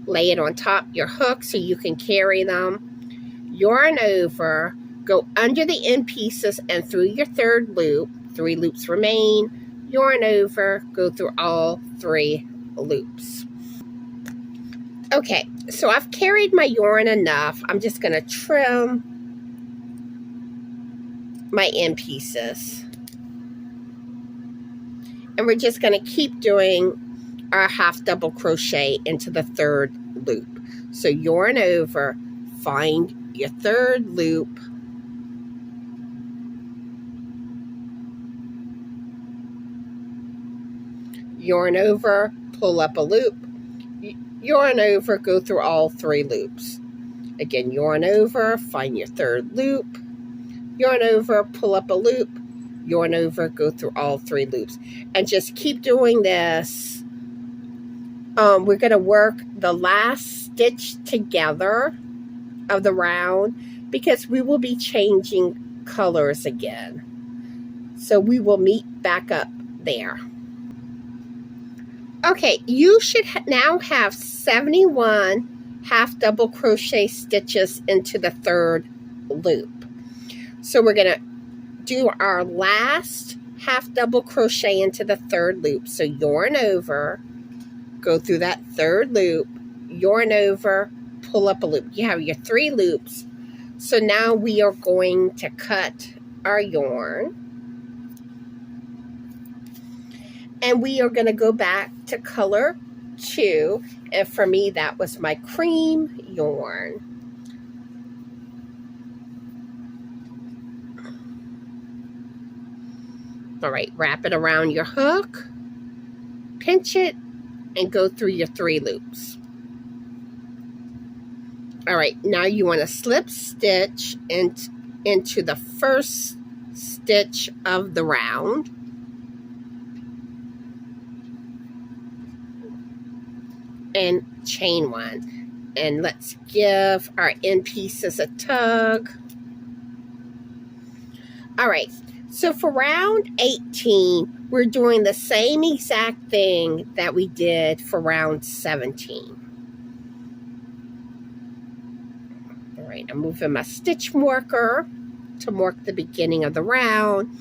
lay it on top your hook so you can carry them, yarn over, go under the end pieces and through your third loop, 3 loops remain, yarn over, go through all 3 loops. Okay, so I've carried my yarn enough. I'm just going to trim my end pieces. And we're just going to keep doing our half double crochet into the third loop. So yarn over, find your third loop, yarn over, pull up a loop, yarn over, go through all 3 loops. Again, yarn over, find your third loop, yarn over, pull up a loop, yarn over, go through all 3 loops. And just keep doing this. We're going to work the last stitch together of the round because we will be changing colors again. So we will meet back up there. Okay, you should now have 71 half double crochet stitches into the third loop. So we're going to do our last half double crochet into the third loop. So yarn over, go through that third loop, yarn over, pull up a loop. You have your 3 loops. So now we are going to cut our yarn. And we are going to go back to color 2. And for me, that was my cream yarn. All right, wrap it around your hook, pinch it, and go through your 3 loops. All right, now you want to slip stitch into the first stitch of the round. And chain 1. And let's give our end pieces a tug. All right, so for round 18, we're doing the same exact thing that we did for round 17. All right, I'm moving my stitch marker to mark the beginning of the round.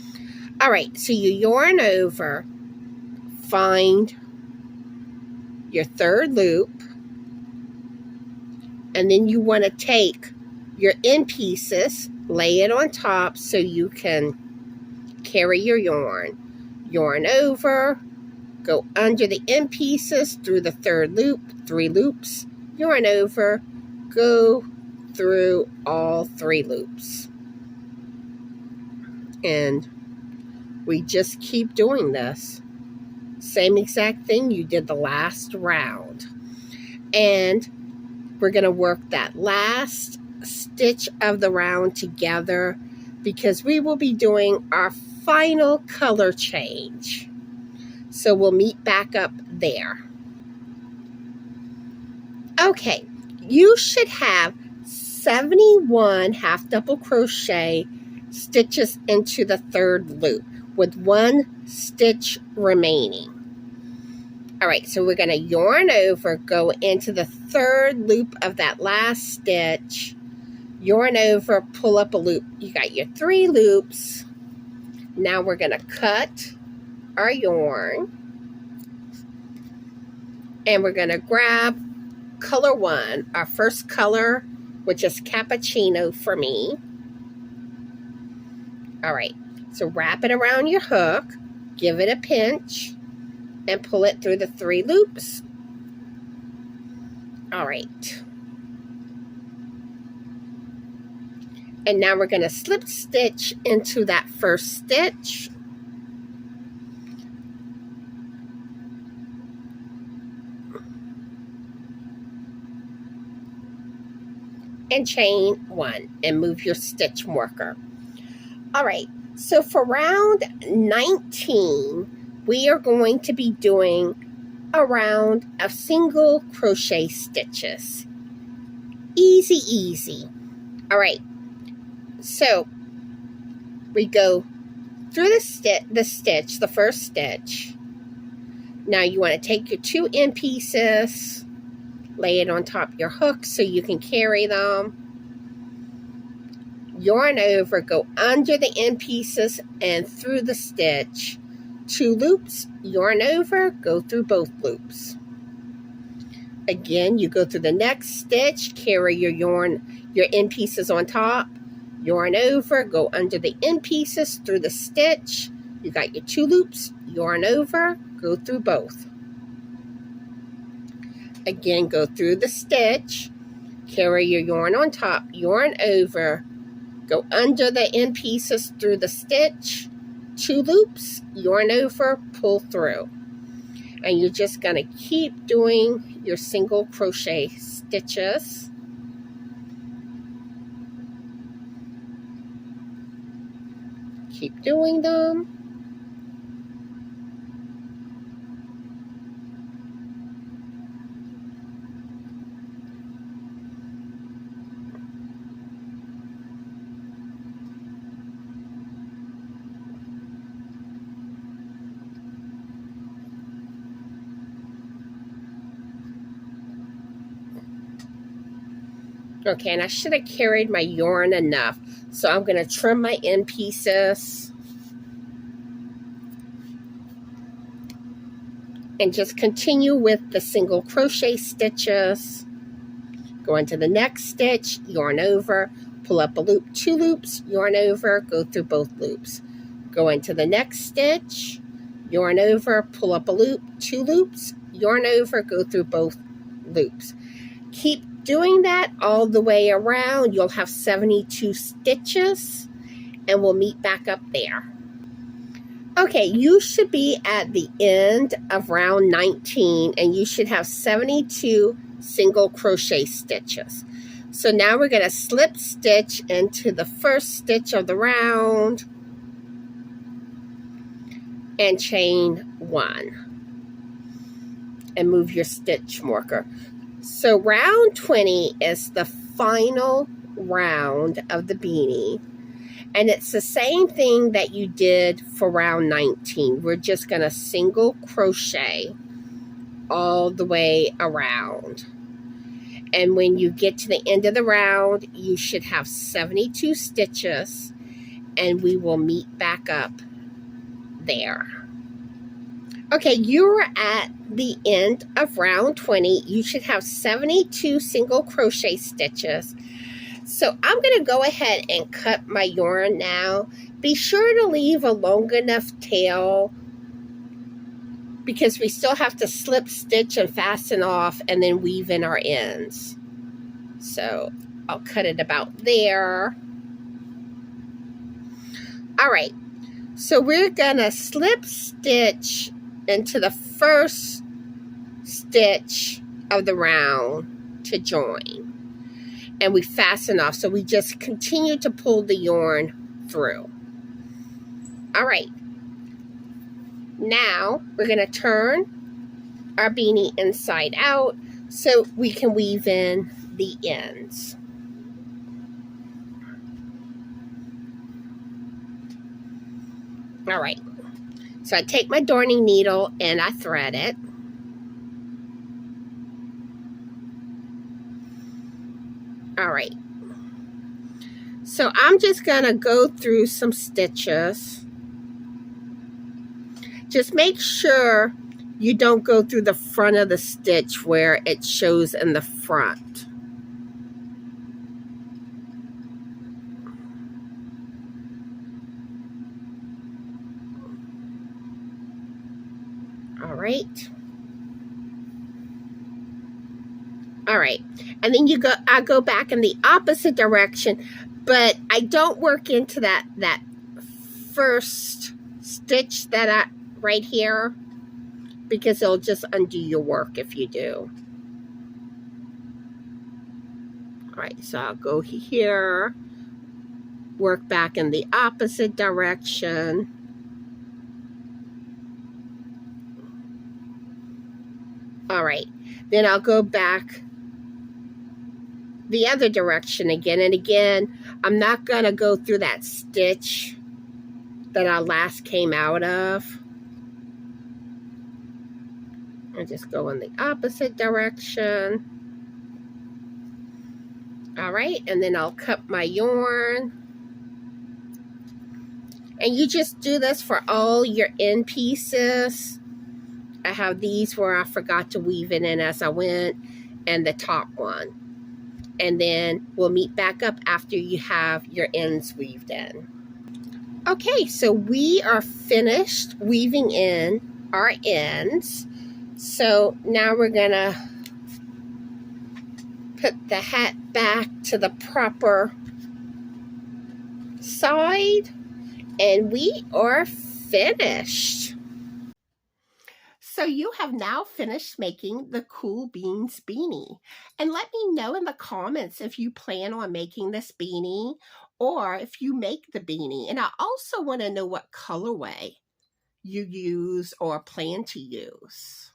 All right, so you yarn over, find your third loop, and then you want to take your end pieces, lay it on top so you can carry your yarn. Yarn over, go under the end pieces through the third loop, 3 loops, yarn over, go through all 3 loops. And we just keep doing this. Same exact thing you did the last round. And we're going to work that last stitch of the round together because we will be doing our final color change. So we'll meet back up there. Okay, you should have 71 half double crochet stitches into the third loop with 1 stitch remaining. All right, so we're going to yarn over, go into the third loop of that last stitch, yarn over, pull up a loop. You got your 3 loops. Now we're going to cut our yarn, and we're going to grab color 1, our first color, which is cappuccino for me. All right, so wrap it around your hook, give it a pinch, and pull it through the 3 loops. All right. And now we're going to slip stitch into that first stitch. And chain 1 and move your stitch marker. All right, so for round 19, we are going to be doing a round of single crochet stitches. Easy, easy. All right, so we go through the first stitch. Now you want to take your 2 end pieces, lay it on top of your hook so you can carry them. Yarn over, go under the end pieces and through the stitch. 2 loops, yarn over, go through both loops. Again, you go through the next stitch, carry your end pieces on top, yarn over, go under the end pieces through the stitch. You got your 2 loops, yarn over, go through both. Again, go through the stitch, carry your yarn on top, yarn over, go under the end pieces through the stitch, 2 loops, yarn over, pull through. And you're just going to keep doing your single crochet stitches. Keep doing them. Okay, and I should have carried my yarn enough. So I'm going to trim my end pieces. And just continue with the single crochet stitches. Go into the next stitch, yarn over, pull up a loop, 2 loops, yarn over, go through both loops. Go into the next stitch, yarn over, pull up a loop, 2 loops, yarn over, go through both loops. Keep doing that all the way around. You'll have 72 stitches, and we'll meet back up there. Okay, you should be at the end of round 19, and you should have 72 single crochet stitches. So now we're going to slip stitch into the first stitch of the round and chain 1 and move your stitch marker. So round 20 is the final round of the beanie, and it's the same thing that you did for round 19. We're just going to single crochet all the way around. And when you get to the end of the round, you should have 72 stitches, and we will meet back up there. Okay, you're at the end of round 20. You should have 72 single crochet stitches. So I'm going to go ahead and cut my yarn now. Be sure to leave a long enough tail because we still have to slip stitch and fasten off and then weave in our ends. So I'll cut it about there. All right, so we're going to slip stitch into the first stitch of the round to join, and we fasten off, so we just continue to pull the yarn through. All right, now we're going to turn our beanie inside out so we can weave in the ends. All right, so I take my darning needle and I thread it. All right. So I'm just going to go through some stitches. Just make sure you don't go through the front of the stitch where it shows in the front. All right. All right, and then I go back in the opposite direction, but I don't work into that first stitch right here, because it'll just undo your work if you do. All right, so I'll go here, work back in the opposite direction. All right, then I'll go back the other direction again. And again, I'm not going to go through that stitch that I last came out of. I'll just go in the opposite direction. All right, and then I'll cut my yarn. And you just do this for all your end pieces. I have these where I forgot to weave it in as I went, and the top one. And then we'll meet back up after you have your ends weaved in. Okay, so we are finished weaving in our ends. So now we're gonna put the hat back to the proper side, and we are finished. So you have now finished making the Cool Beans Beanie. And let me know in the comments if you plan on making this beanie or if you make the beanie. And I also want to know what colorway you use or plan to use.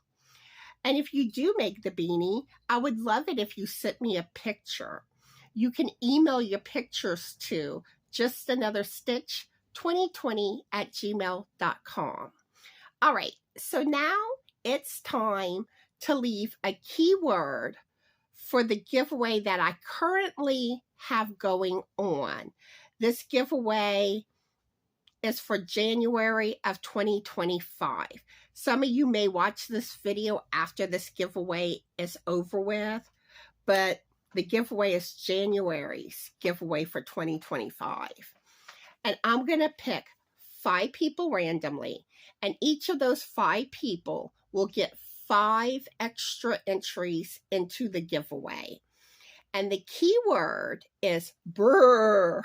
And if you do make the beanie, I would love it if you sent me a picture. You can email your pictures to justanotherstitch2020@gmail.com. All right, so now it's time to leave a keyword for the giveaway that I currently have going on. This giveaway is for January of 2025. Some of you may watch this video after this giveaway is over with, but the giveaway is January's giveaway for 2025. And I'm going to pick 5 people randomly, and each of those 5 people will get 5 extra entries into the giveaway. And the keyword is brr.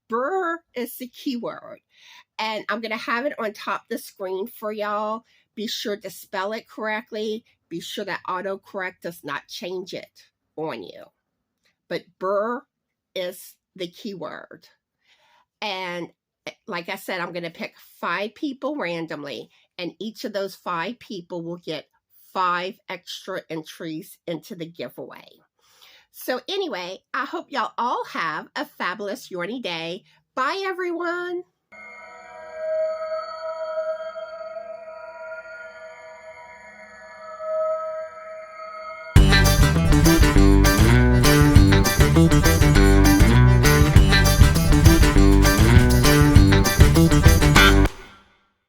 Brr is the keyword. And I'm going to have it on top of the screen for y'all. Be sure to spell it correctly. Be sure that autocorrect does not change it on you. But brr is the keyword. And like I said, I'm going to pick 5 people randomly, and each of those 5 people will get 5 extra entries into the giveaway. So anyway, I hope y'all all have a fabulous yarny day. Bye, everyone.